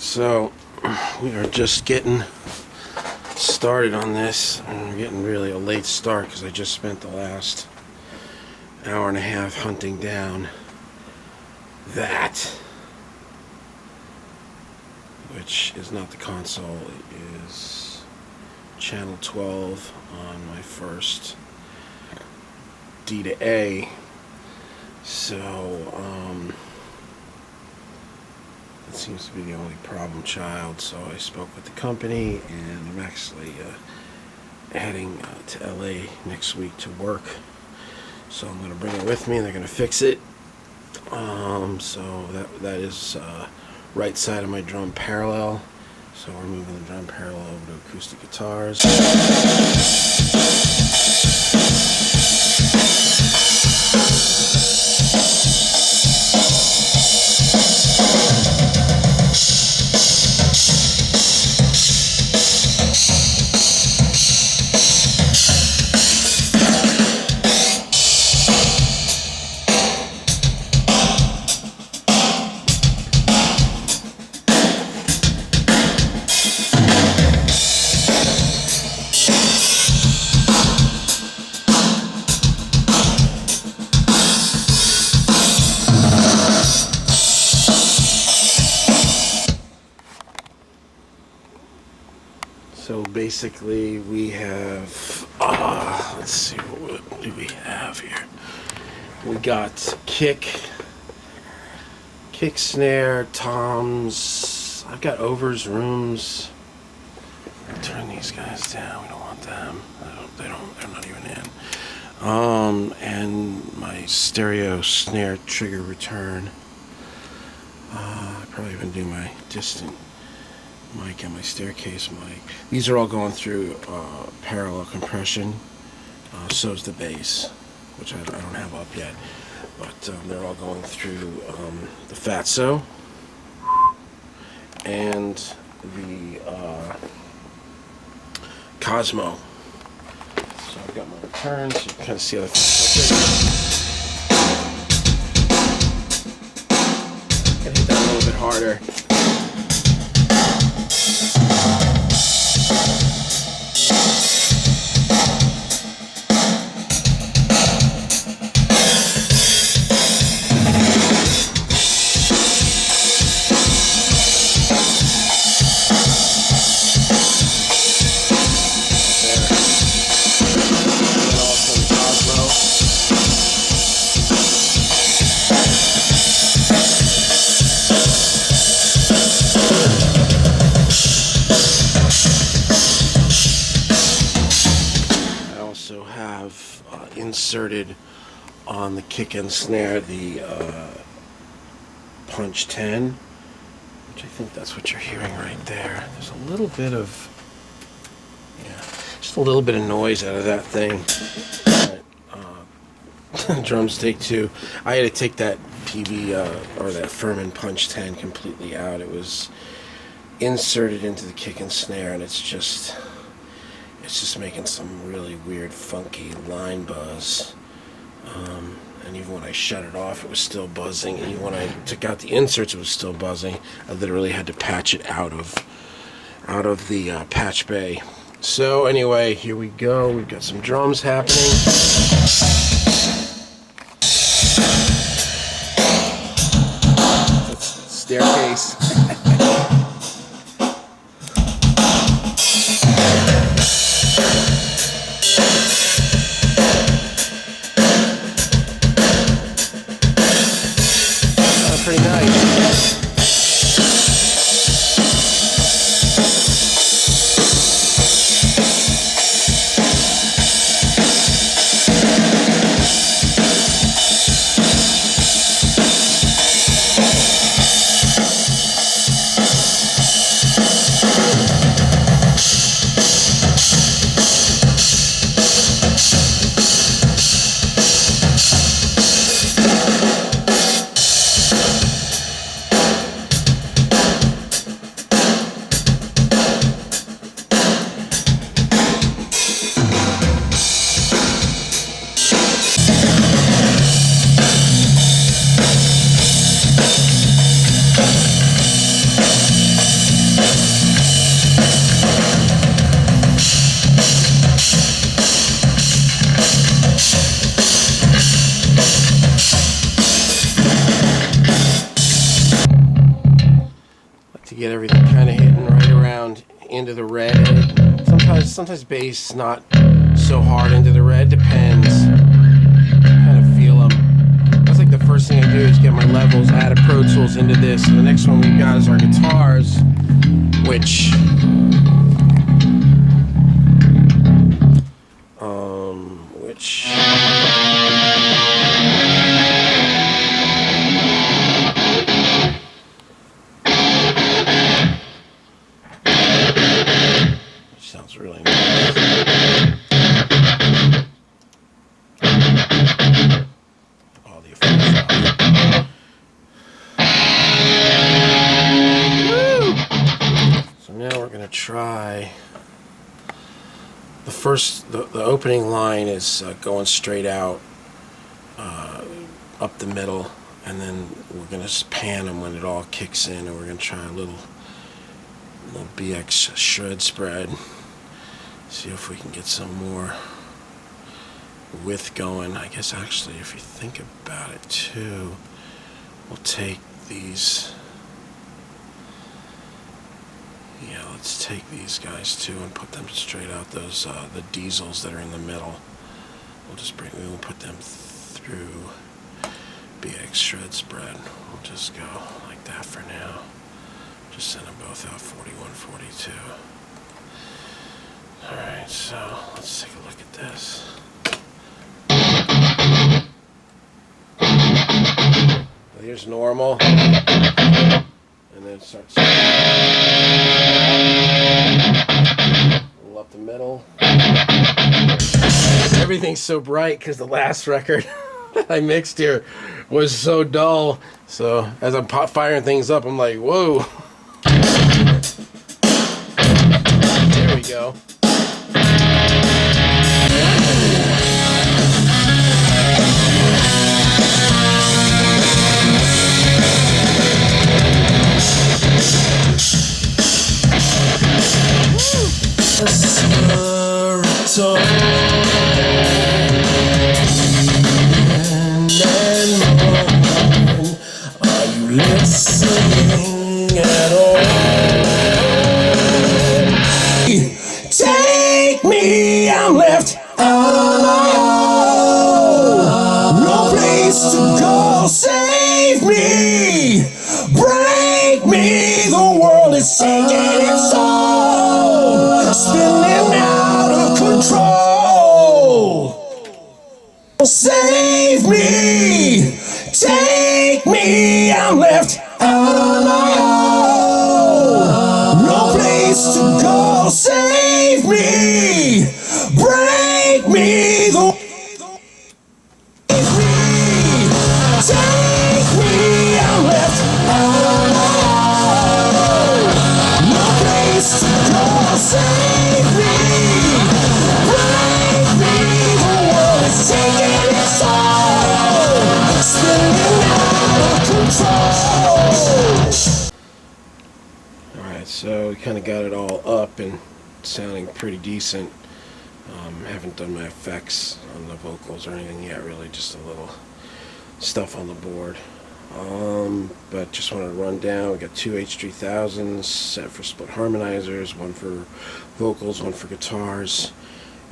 So we are just getting started on this, and we're getting really a late start because I just spent the last hour and a half hunting down that, which is not the console, it is channel 12 on my first D to A. So it seems to be the only problem child. So I spoke with the company, and I'm actually heading to LA next week to work. So I'm going to bring it with me, and they're going to fix it. So that is right side of my drum parallel. So we're moving the drum parallel over to acoustic guitars. So basically we have, let's see, what do we have here? We got kick, snare, toms. I've got overs, rooms. I'll turn these guys down. We don't want them. They're not even in. And my stereo snare trigger return. I probably even do my distant mic and my staircase mic. These are all going through parallel compression. So is the bass, which I don't have up yet, but they're all going through the Fatso and the Cosmo. So I've got my returns. You can kind of see how I can hit that a little bit harder. Inserted on the kick and snare the punch 10, which I think that's what you're hearing right there. There's a little bit of, just a little bit of noise out of that thing. Drums take two. I had to take that PV or that Furman punch 10 completely out. It was inserted into the kick and snare, and it's just making some really weird, funky line buzz. And even when I shut it off, it was still buzzing. And even when I took out the inserts, it was still buzzing. I literally had to patch it out of the patch bay. So anyway, here we go. We've got some drums happening. That's staircase. Pretty nice. get everything kind of hitting right around into the red. Sometimes bass not so hard into the red, depends. Kind of feel them. That's like the first thing I do is get my levels out of Pro Tools into this. And the next one we've got is our guitars, which sounds really nice. All the effects off. Woo! So now we're gonna try the opening line is going straight out up the middle, and then we're gonna pan them when it all kicks in, and we're gonna try a little BX shred spread. See if we can get some more width going. I guess actually, if you think about it too, we'll take these. Yeah, let's take these guys too and put them straight out. Those the diesels that are in the middle. We'll put them through BX shred spread. We'll just go like that for now. Just send them both out 41, 42. Alright, so let's take a look at this. Here's normal. And then it starts a little up the middle. Everything's so bright because the last record I mixed here was so dull. So as I'm firing things up, I'm like, whoa. There we go. Are you listening at all? Take me, I'm left alone. No place to go, save me, break me. The world is taking its toll, spinning out of control. Save me, take me, I'm left alone. No place to go, save me, break me. Take me, I'm left alone. No place to go, save me, break me. The world is taking its toll, spinning out of control. Alright, so we kind of got it all up and sounding pretty decent. Haven't done my effects on the vocals or anything yet, really, just a little stuff on the board. But just wanted to run down. We got two H3000s set for split harmonizers, one for vocals, one for guitars.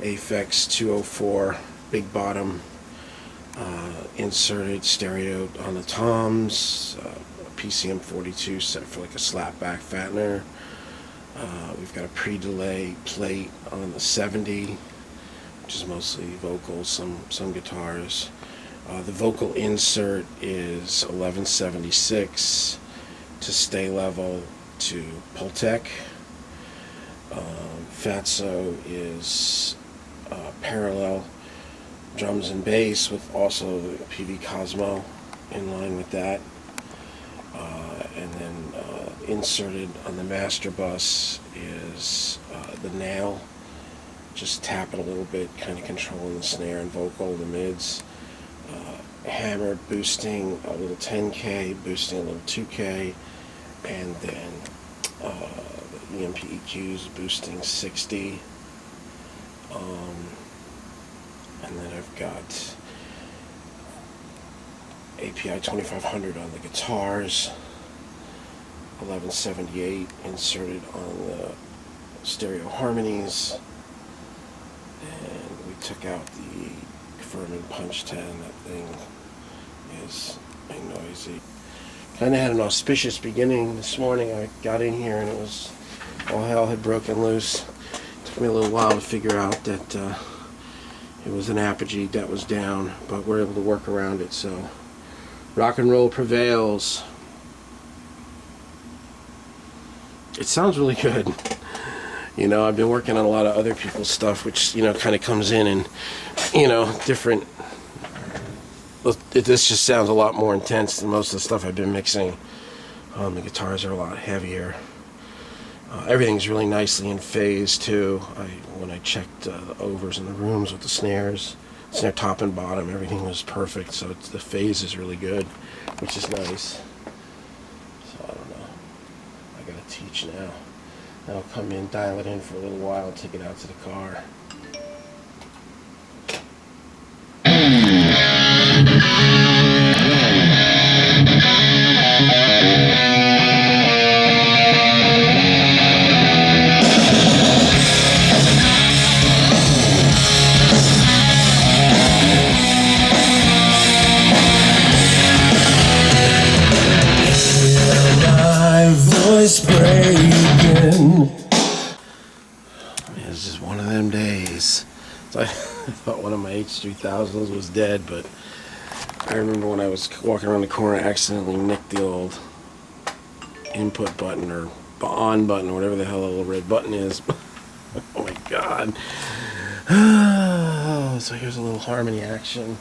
Aphex 204 big bottom inserted stereo on the toms. PCM 42 set for like a slapback fattener. We've got a pre-delay plate on the 70, which is mostly vocals, some guitars. The vocal insert is 1176 to stay level to Pultec. Fatso is parallel drums and bass with also the PV Cosmo in line with that. And then inserted on the master bus is the nail, just tap it a little bit, kind of controlling the snare and vocal, the mids. Hammered boosting a little 10K, boosting a little 2K, and then the EMP EQs boosting 60. And then I've got API 2500 on the guitars, 1178 inserted on the stereo harmonies, and we took out the Furman punch 10. That thing is noisy. Kind of had an auspicious beginning this morning. I got in here and it was all hell had broken loose. It took me a little while to figure out that it was an apogee that was down, but we're able to work around it. So rock and roll prevails. It sounds really good. You know, I've been working on a lot of other people's stuff, which, you know, kind of comes in and, you know, different. This just sounds a lot more intense than most of the stuff I've been mixing. The guitars are a lot heavier. Everything's really nicely in phase too. When I checked the overs in the rooms with the snares, snare top and bottom, everything was perfect. So the phase is really good, which is nice. So I don't know. I gotta teach now. I'll come in, dial it in for a little while, take it out to the car. It's just one of them days. So I thought one of my H3000s was dead, but I remember when I was walking around the corner, I accidentally nicked the old input button or on button or whatever the hell the little red button is. Oh my god. So here's a little harmony action.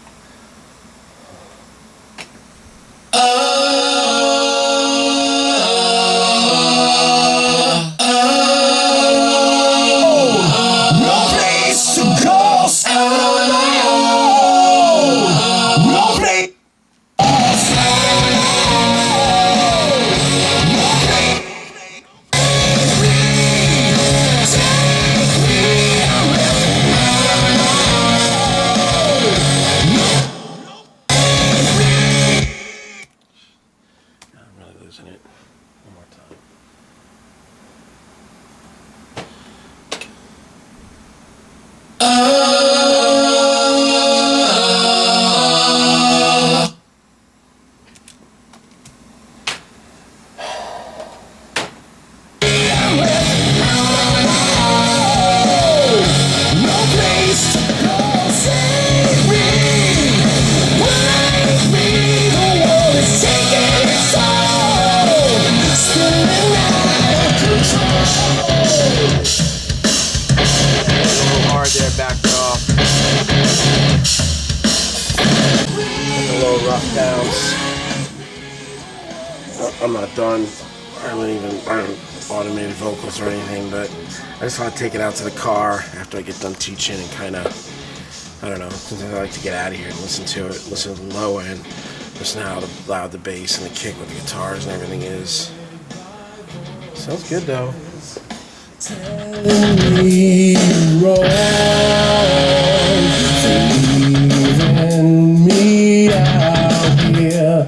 Losing it. One more time. There, backed off. A little rough bounce. I'm not done. I haven't automated vocals or anything, but I just want to take it out to the car after I get done teaching and kind of, I don't know, sometimes I like to get out of here and listen to it, listen to the low end, listen to how loud the bass and the kick with the guitars and everything is. Sounds good though. Telling me wrong for leaving me out here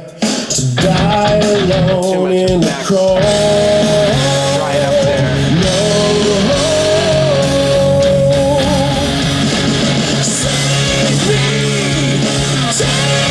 to die alone in the cold. Dry it up there. No, save me, take